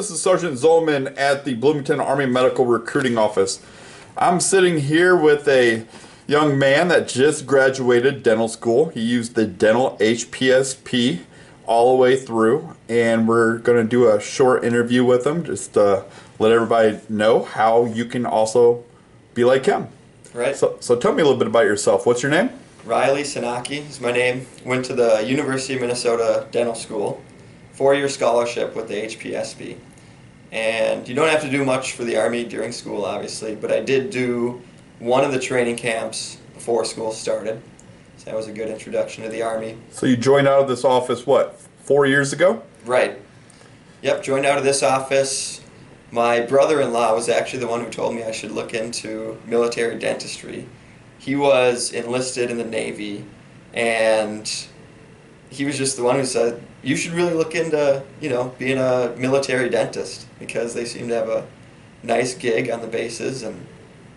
this is Sergeant Zolman at the Bloomington Army Medical Recruiting Office. I'm sitting here with a young man that just graduated dental school. He used the Dental HPSP all the way through, and we're going to do a short interview with him just to let everybody know how you can also be like him. Right. So tell me a little bit about yourself. What's your name? Riley Sanaki is my name. Went to the University of Minnesota Dental School, 4-year scholarship with the HPSP. And you don't have to do much for the Army during school, obviously, but I did do one of the training camps before school started. So that was a good introduction to the Army. So you joined out of this office, what, 4 years ago? Right. Yep, joined out of this office. My brother-in-law was actually the one who told me I should look into military dentistry. He was enlisted in the Navy, and he was just the one who said, you should really look into, being a military dentist, because they seem to have a nice gig on the bases, and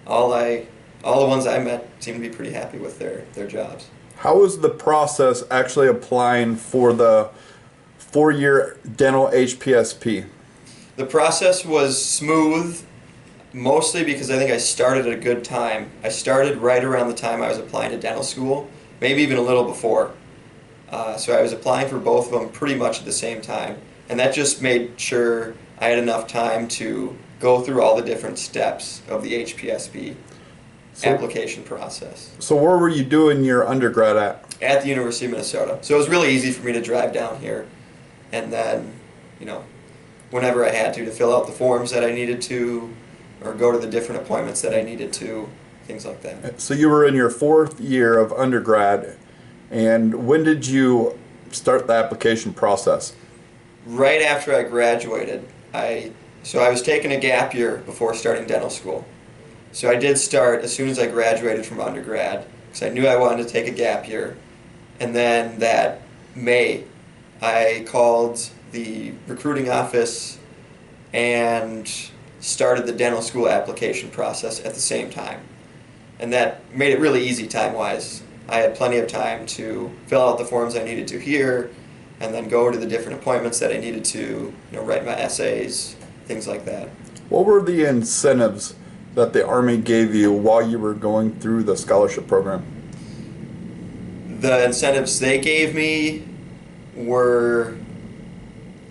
all the ones I met seem to be pretty happy with their jobs. How was the process actually applying for the 4-year dental HPSP? The process was smooth, mostly because I think I started at a good time. I started right around the time I was applying to dental school, maybe even a little before. So I was applying for both of them pretty much at the same time. And that just made sure I had enough time to go through all the different steps of the HPSP application process. So where were you doing your undergrad at? At the University of Minnesota. So it was really easy for me to drive down here, and then, whenever I had to fill out the forms that I needed to, or go to the different appointments that I needed to, things like that. So you were in your 4th year of undergrad, and when did you start the application process? Right after I graduated. So I was taking a gap year before starting dental school. So I did start as soon as I graduated from undergrad, because I knew I wanted to take a gap year. And then that May, I called the recruiting office and started the dental school application process at the same time. And that made it really easy time-wise. I had plenty of time to fill out the forms I needed to here, and then go to the different appointments that I needed to, write my essays, things like that. What were the incentives that the Army gave you while you were going through the scholarship program? The incentives they gave me were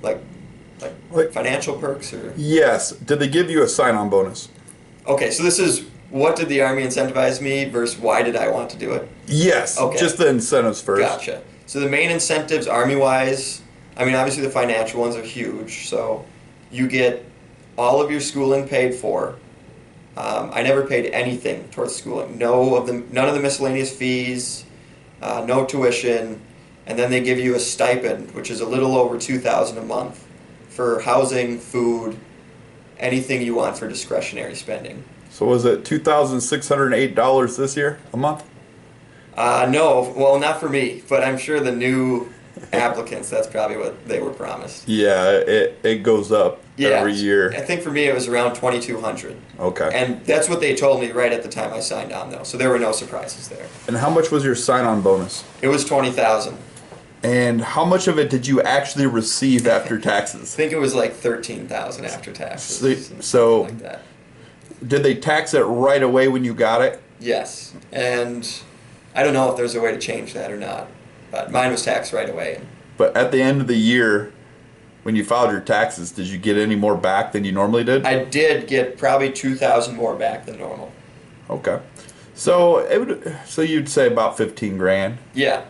like financial perks, or? Yes. Did they give you a sign-on bonus? Okay, so this is what did the Army incentivize me versus why did I want to do it? Yes. Okay. Just the incentives first. Gotcha. So the main incentives Army-wise, obviously the financial ones are huge. So you get all of your schooling paid for. I never paid anything towards schooling. None of the miscellaneous fees, no tuition, and then they give you a stipend, which is a little over $2,000 a month for housing, food, anything you want for discretionary spending. So was it $2,608 this year a month? No, well, not for me, but I'm sure the new applicants, that's probably what they were promised. Yeah, it goes up every year. I think for me it was around $2,200. Okay. And that's what they told me right at the time I signed on, though, so there were no surprises there. And how much was your sign-on bonus? It was $20,000. And how much of it did you actually receive after taxes? I think it was like $13,000 after taxes. So like that. Did they tax it right away when you got it? Yes, and I don't know if there's a way to change that or not, but mine was taxed right away. But at the end of the year, when you filed your taxes, did you get any more back than you normally did? I did get probably $2,000 more back than normal. Okay, so you'd say about 15 grand. Yeah.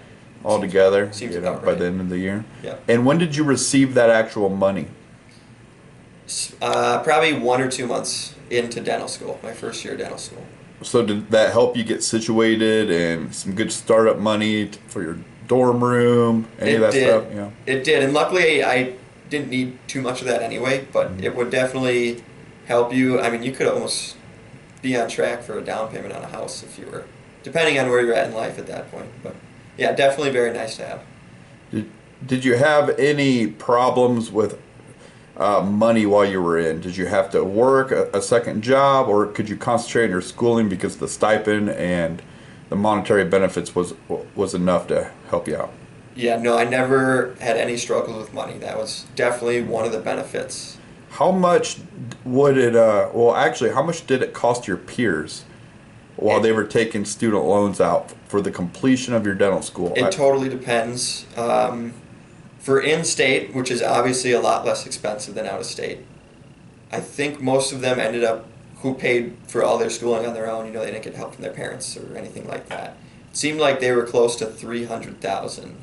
Altogether, Seems about by right. the end of the year. Yeah. And when did you receive that actual money? Probably 1 or 2 months into dental school, my first year of dental school. So did that help you get situated and some good startup money for your dorm room, any of that stuff? Yeah. It did, and luckily I didn't need too much of that anyway, but it would definitely help you. You could almost be on track for a down payment on a house if you were, depending on where you're at in life at that point. But yeah, definitely very nice to have. Did you have any problems with money while you were in? Did you have to work a second job, or could you concentrate on your schooling because the stipend and the monetary benefits was enough to help you out? Yeah, no, I never had any struggles with money. That was definitely one of the benefits How much would it, well, actually, how much did it cost your peers while It, they were taking student loans out for the completion of your dental school? it totally depends. For in-state, which is obviously a lot less expensive than out-of-state, I think most of them ended up who paid for all their schooling on their own. You know, they didn't get help from their parents or anything like that. It seemed like they were close to 300,000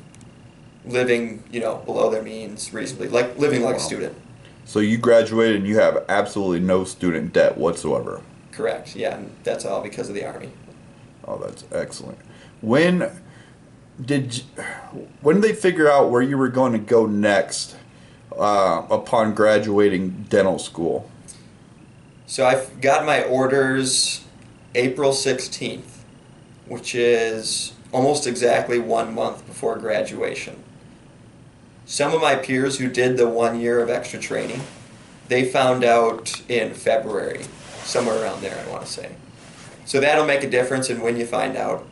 living, you know, below their means reasonably, like living like a Wow. student. So you graduated and you have absolutely no student debt whatsoever. Correct. Yeah, and that's all because of the Army. Oh, that's excellent. When did you, when did they figure out where you were going to go next upon graduating dental school? So I got my orders April 16th, which is almost exactly 1 month before graduation. Some of my peers who did the 1 year of extra training, they found out in February, somewhere around there, I want to say. So that'll make a difference in when you find out.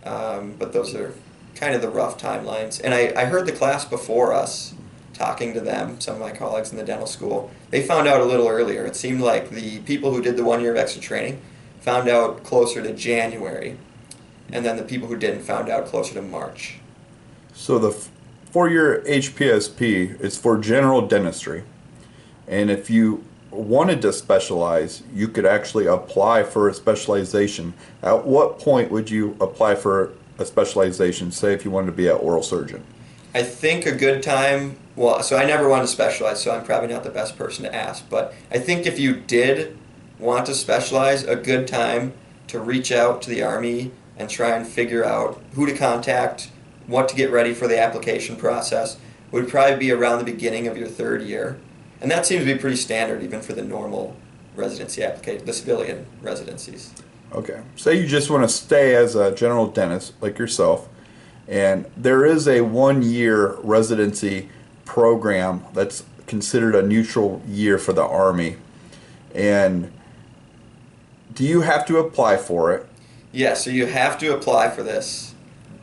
But those are kind of the rough timelines. And I heard the class before us talking to them, some of my colleagues in the dental school. They found out a little earlier. It seemed like the people who did the 1 year of extra training found out closer to January, and then the people who didn't found out closer to March. So the 4-year HPSP is for general dentistry. And if you wanted to specialize, you could actually apply for a specialization. At what point would you apply for a specialization, say if you wanted to be an oral surgeon? I think a good time, well, so I never wanted to specialize, so I'm probably not the best person to ask, but I think if you did want to specialize, a good time to reach out to the Army and try and figure out who to contact, what to get ready for the application process would probably be around the beginning of your 3rd year. And that seems to be pretty standard even for the normal residency application, the civilian residencies. Okay. Say you just want to stay as a general dentist like yourself, and there is a 1-year residency program that's considered a neutral year for the Army. And do you have to apply for it? Yeah, so you have to apply for this,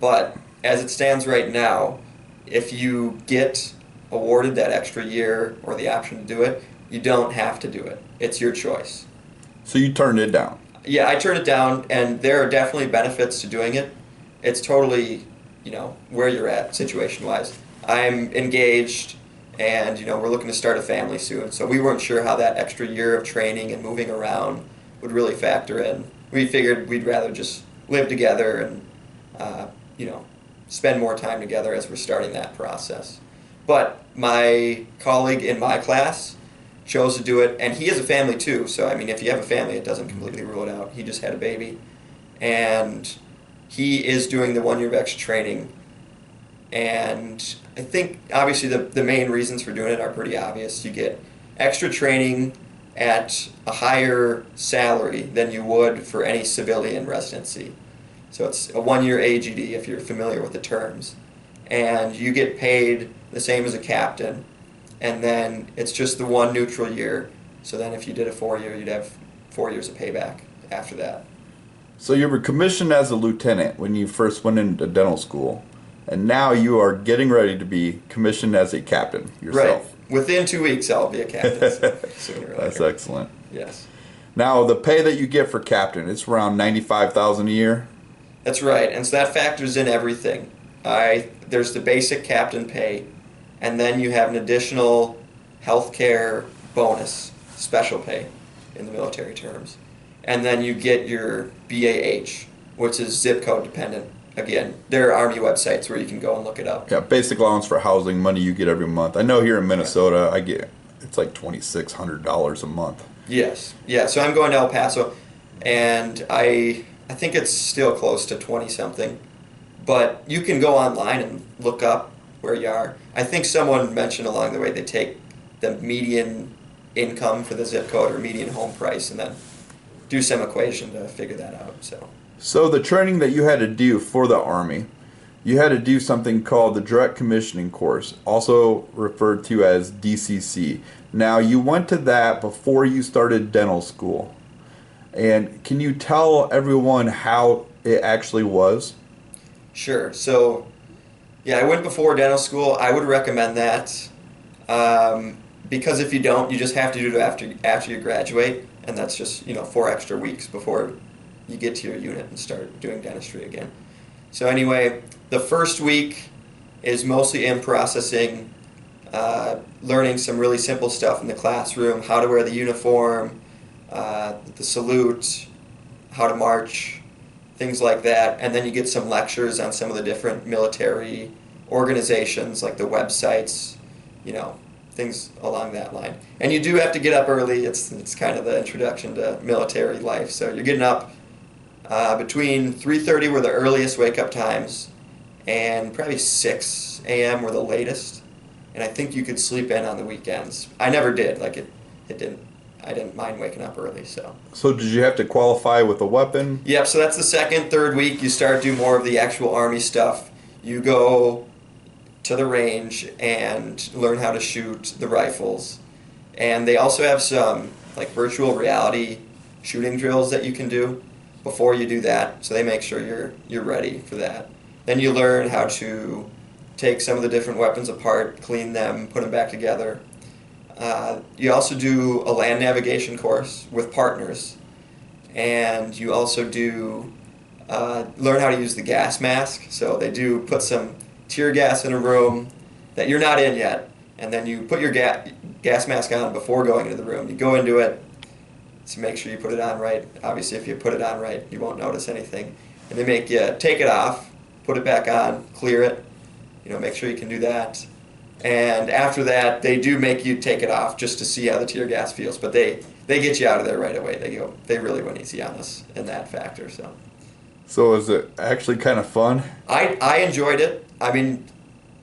but as it stands right now, if you get awarded that extra year or the option to do it, you don't have to do it. It's your choice. So you turned it down. Yeah, I turned it down, and there are definitely benefits to doing it. It's totally, you know, where you're at situation-wise. I'm engaged, and, you know, we're looking to start a family soon, so we weren't sure how that extra year of training and moving around would really factor in. We figured we'd rather just live together and, you know, spend more time together as we're starting that process. But my colleague in my class chose to do it, and he has a family too, so I mean, if you have a family, it doesn't completely rule it out. He just had a baby, and he is doing the 1 year of extra training, and I think obviously the main reasons for doing it are pretty obvious. You get extra training at a higher salary than you would for any civilian residency. So it's a 1 year AGD if you're familiar with the terms. And you get paid the same as a captain. And then it's just the one neutral year. So then if you did a 4 year, you'd have 4 years of payback after that. So you were commissioned as a lieutenant when you first went into dental school, and now you are getting ready to be commissioned as a captain yourself. Right. Within 2 weeks, I'll be a captain. So sooner or later. That's excellent. Yes. Now the pay that you get for captain, it's around 95,000 a year. That's right, and so that factors in everything. There's the basic captain pay, and then you have an additional healthcare bonus, special pay in the military terms. And then you get your BAH, which is zip code dependent. Again, there are Army websites where you can go and look it up. Yeah, basic allowance for housing, money you get every month. I know here in Minnesota, I get it's like $2,600 a month. Yes, yeah. So I'm going to El Paso, and I think it's still close to 20 something, but you can go online and look up where you are. I think someone mentioned along the way they take the median income for the zip code or median home price and then do some equation to figure that out. So the training that you had to do for the Army, you had to do something called the Direct Commissioning Course, also referred to as DCC. Now, you went to that before you started dental school. And can you tell everyone how it actually was? Sure. So, yeah, I went before dental school. I would recommend that. because if you don't, you just have to do it after you graduate, and that's just 4 extra weeks before you get to your unit and start doing dentistry again. So anyway, the first week is mostly in processing, learning some really simple stuff in the classroom, how to wear the uniform, the salute, how to march, things like that. And then you get some lectures on some of the different military organizations, like the websites, things along that line. And you do have to get up early. It's kind of the introduction to military life. So you're getting up between 3:30 were the earliest wake-up times, and probably 6 a.m. were the latest. And I think you could sleep in on the weekends. I never did. Like it didn't. I didn't mind waking up early. So. So did you have to qualify with a weapon? Yep. So that's the second, third week. You start doing more of the actual Army stuff. You go to the range and learn how to shoot the rifles. And they also have some like virtual reality shooting drills that you can do before you do that. So they make sure you're ready for that. Then you learn how to take some of the different weapons apart, clean them, put them back together. You also do a land navigation course with partners. And you also do learn how to use the gas mask. So they do put some tear gas in a room that you're not in yet, and then you put your gas mask on before going into the room. You go into it to make sure you put it on right. Obviously, if you put it on right, you won't notice anything. And they make you take it off, put it back on, clear it, make sure you can do that. And after that, they do make you take it off just to see how the tear gas feels, but they get you out of there right away. They really went easy on us in that factor. So is it actually kind of fun? I enjoyed it. I mean,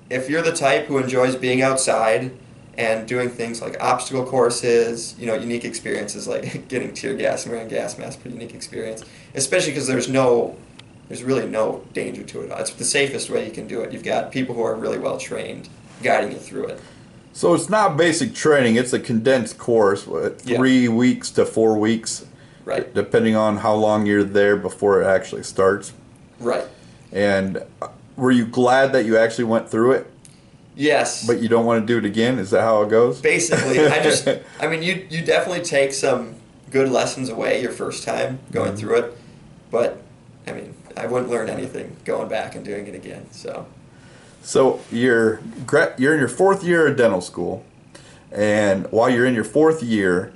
if you're the type who enjoys being outside and doing things like obstacle courses, unique experiences like getting tear gas and wearing gas masks, pretty unique experience, especially because there's really no danger to it. It's the safest way you can do it. You've got people who are really well trained guiding you through it. So it's not basic training, it's a condensed course, what, 3 weeks to 4 weeks, right? Depending on how long you're there before it actually starts. Right. And were you glad that you actually went through it? Yes. But you don't want to do it again? Is that how it goes? Basically, you definitely take some good lessons away your first time going through it, but I wouldn't learn anything going back and doing it again. So you're in your 4th year of dental school, and while you're in your 4th year,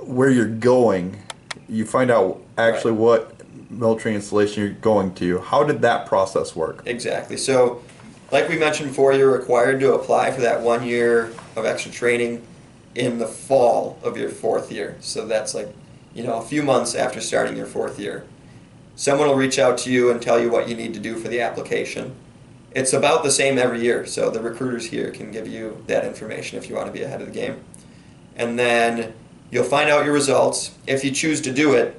where you're going, you find out actually what military installation you're going to. How did that process work? Exactly. So, like we mentioned before, you're required to apply for that 1 year of extra training in the fall of your 4th year. So that's like, a few months after starting your 4th year. Someone will reach out to you and tell you what you need to do for the application. It's about the same every year, so the recruiters here can give you that information if you want to be ahead of the game. And then you'll find out your results. If you choose to do it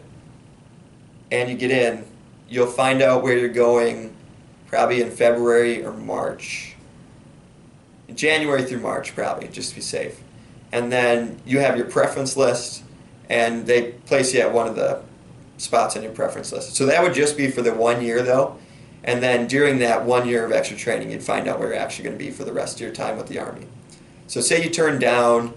and you get in, you'll find out where you're going probably in February or March. January through March probably, just to be safe. And then you have your preference list, and they place you at one of the spots on your preference list. So that would just be for the 1 year though. And then during that 1 year of extra training, you'd find out where you're actually going to be for the rest of your time with the Army. So say you turn down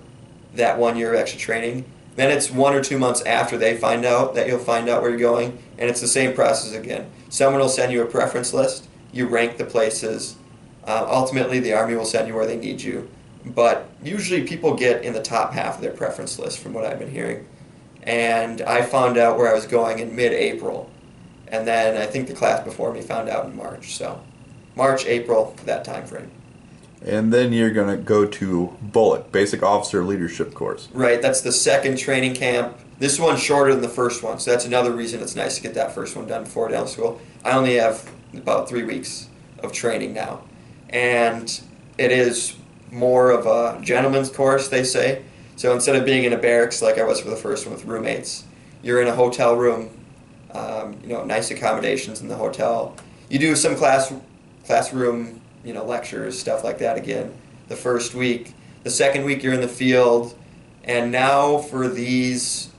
that 1 year of extra training, then it's 1 or 2 months after they find out that you'll find out where you're going, and it's the same process again. Someone will send you a preference list, you rank the places, ultimately the Army will send you where they need you, but usually people get in the top half of their preference list from what I've been hearing. And I found out where I was going in mid-April, and then I think the class before me found out in March, so March, April, that time frame. And then you're going to go to Bullet, Basic Officer Leadership Course. Right, that's the second training camp. This one's shorter than the first one, so that's another reason it's nice to get that first one done before dental school. I only have about 3 weeks of training now, and it is more of a gentleman's course, they say. So instead of being in a barracks like I was for the first one with roommates, you're in a hotel room, nice accommodations in the hotel. You do some classroom, lectures, stuff like that again the first week. The second week you're in the field, and now for these,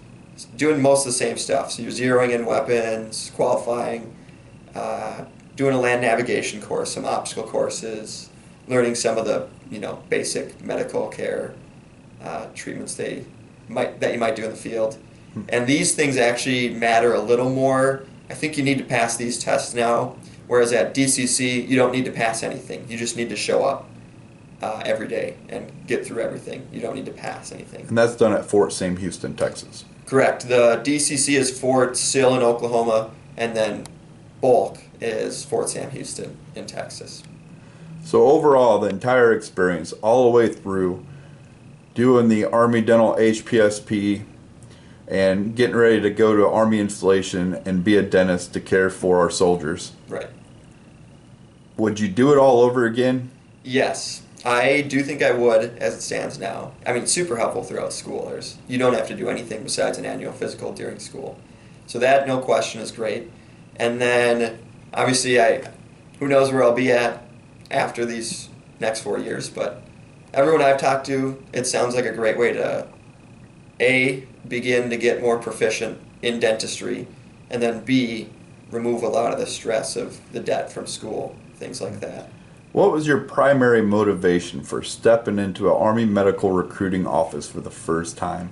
doing most of the same stuff. So you're zeroing in weapons, qualifying, doing a land navigation course, some obstacle courses, learning some of the basic medical care treatments that you might do in the field. And these things actually matter a little more. I think you need to pass these tests now, whereas at DCC you don't need to pass anything. You just need to show up every day and get through everything. You don't need to pass anything. And that's done at Fort Sam Houston, Texas. Correct. The DCC is Fort Sill in Oklahoma, and then Bulk is Fort Sam Houston in Texas. So overall, the entire experience, all the way through, doing the Army Dental HPSP and getting ready to go to Army installation and be a dentist to care for our soldiers. Right. Would you do it all over again? Yes. I do think I would, as it stands now. I mean, super helpful throughout school. You don't have to do anything besides an annual physical during school. So that, no question, is great. And then, obviously, who knows where I'll be at after these next 4 years, but everyone I've talked to, it sounds like a great way to, A, begin to get more proficient in dentistry, and then B, remove a lot of the stress of the debt from school, things like that. What was your primary motivation for stepping into an Army medical recruiting office for the first time?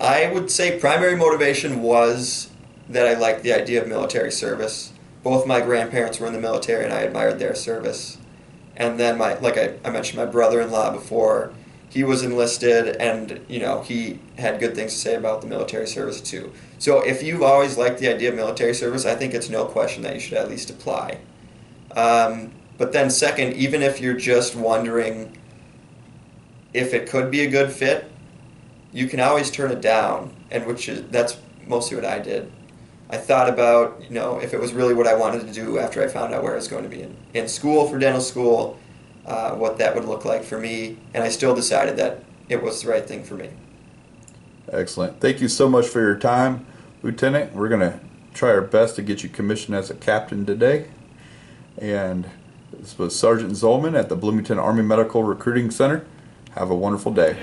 I would say primary motivation was that I liked the idea of military service. Both my grandparents were in the military and I admired their service. And then like I mentioned, my brother-in-law before, he was enlisted and he had good things to say about the military service too. So if you've always liked the idea of military service, I think it's no question that you should at least apply. But then second, even if you're just wondering if it could be a good fit, you can always turn it down, and that's mostly what I did. I thought about, if it was really what I wanted to do after I found out where I was going to be in school for dental school, what that would look like for me, and I still decided that it was the right thing for me. Excellent. Thank you so much for your time, Lieutenant. We're going to try our best to get you commissioned as a captain today. And this was Sergeant Zolman at the Bloomington Army Medical Recruiting Center. Have a wonderful day.